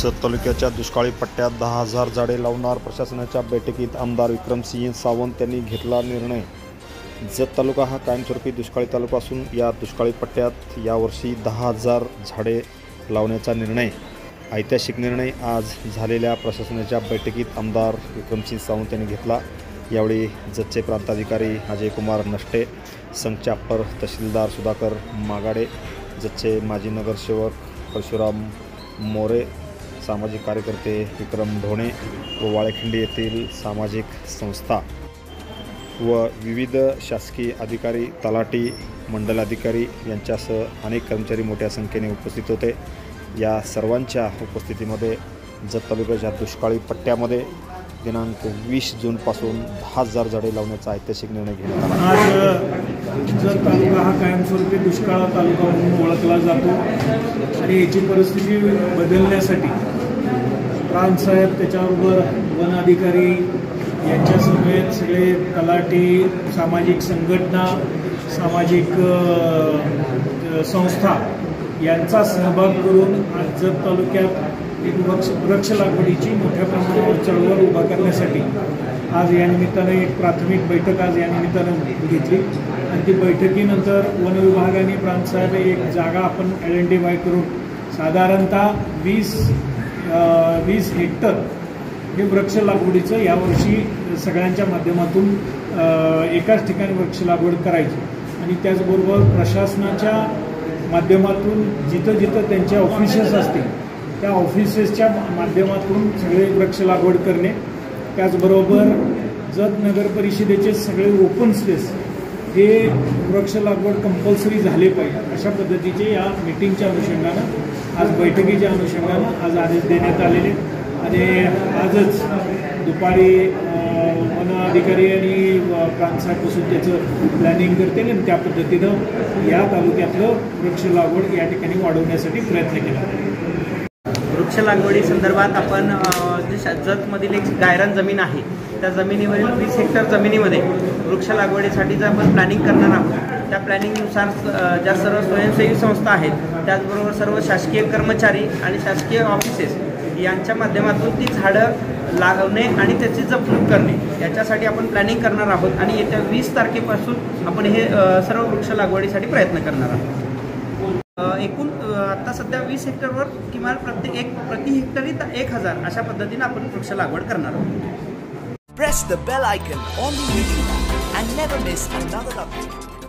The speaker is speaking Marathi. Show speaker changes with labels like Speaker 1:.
Speaker 1: जत तालुक्याच्या दुष्काळी पट्ट्यात 10,000 झाडे लावणार प्रशासनाच्या बैठकीत आमदार विक्रमसिंह सावंत यांनी घेतला निर्णय। जत तालुका हा कायमस्वरूपी दुष्काळी तालुका असून या दुष्काळी पट्ट्यात यावर्षी 10,000 झाडे लावण्याचा निर्णय, ऐतिहासिक निर्णय आज झालेल्या प्रशासनाच्या बैठकीत आमदार विक्रमसिंह सावंत यांनी घेतला। यावेळी जतचे प्रांताधिकारी अजय कुमार नष्टे, संघचे अप्पर तहसीलदार सुधाकर मागाडे, जतचे माजी नगरसेवक परशुराम मोरे, सामाजिक कार्यकर्ते विक्रम ढोणे व वाळेखिंडी येथील सामाजिक संस्था व विविध शासकीय अधिकारी, तलाठी, मंडल अधिकारी यांच्यासह अनेक कर्मचारी मोठ्या संख्येने उपस्थित होते। या सर्वांच्या उपस्थितीमध्ये जत तालुक्याच्या दुष्काळी पट्ट्यामध्ये दिनांक 20 जूनपासून 10,000 झाडे लावण्याचा ऐतिहासिक निर्णय घेण्यात आला।
Speaker 2: आज जत तालुका हा कायमस्वरूपी दुष्काळ तालुका म्हणून ओळखला जातो आणि याची परिस्थिती बदलण्यासाठी प्रांतसाहेब, त्याच्याबरोबर वन अधिकारी यांच्या समेत सगळे तलाठी, सामाजिक संघटना, सामाजिक संस्था यांचा सहभाग करून आज जत तालुक्यात एक वृक्ष लागवडीची मोठ्या प्रमाणावर चळवळ उभा करण्यासाठी आज या निमित्ताने एक प्राथमिक बैठक आज या निमित्तानं घेतली आणि ती बैठकीनंतर वन विभागाने प्रांतसाहेब एक जागा आपण आयडेंटिफाय करून साधारणतः 20 हेक्टर हे वृक्ष लागवडीचं यावर्षी सगळ्यांच्या माध्यमातून एकाच ठिकाणी वृक्ष लागवड करायची आणि त्याचबरोबर प्रशासनाच्या माध्यमातून जिथं जिथं त्यांच्या ऑफिसेस असतील त्या ऑफिसेसच्या माध्यमातून सगळे वृक्ष लागवड करणे, त्याचबरोबर जत नगर परिषदेचे सगळे ओपन स्पेस हे वृक्ष लागवड कंपल्सरी झाले पाहिजे अशा पद्धतीचे या मीटिंगच्या अनुषंगानं, आज बैठकीच्या अनुषंगानं आज आदेश देण्यात आलेले आणि आजच दुपारी वन अधिकारी आणि प्रांतसाहेबपासून त्याचं प्लॅनिंग करते आणि त्या पद्धतीनं या तालुक्यातलं वृक्ष लागवड या ठिकाणी वाढवण्यासाठी प्रयत्न केला।
Speaker 3: वृक्ष लागवडी संदर्भात आपण जतमधील एक गायरान जमीन आहे त्या जमिनीवरील 20 हेक्टर जमिनीमध्ये वृक्ष लागवडीसाठीचं आपण प्लॅनिंग करणार आहोत। त्या प्लॅनिंगनुसार ज्या सर्व स्वयंसेवी संस्था आहेत त्याचबरोबर सर्व शासकीय कर्मचारी आणि शासकीय ऑफिसेस यांच्या माध्यमातून ती झाडं लावणे आणि त्याची जपणूक करणे याच्यासाठी आपण प्लॅनिंग करणार आहोत आणि येत्या 20 तारखेपासून आपण हे सर्व वृक्ष लागवडीसाठी प्रयत्न करणार आहोत। एकूण आता सध्या 20 हेक्टरवर किमान प्रति हेक्टरी 1,000 अशा पद्धतीने आपण वृक्ष लागवड करणार आहोत।
Speaker 4: Press the bell icon on the video and never miss another update.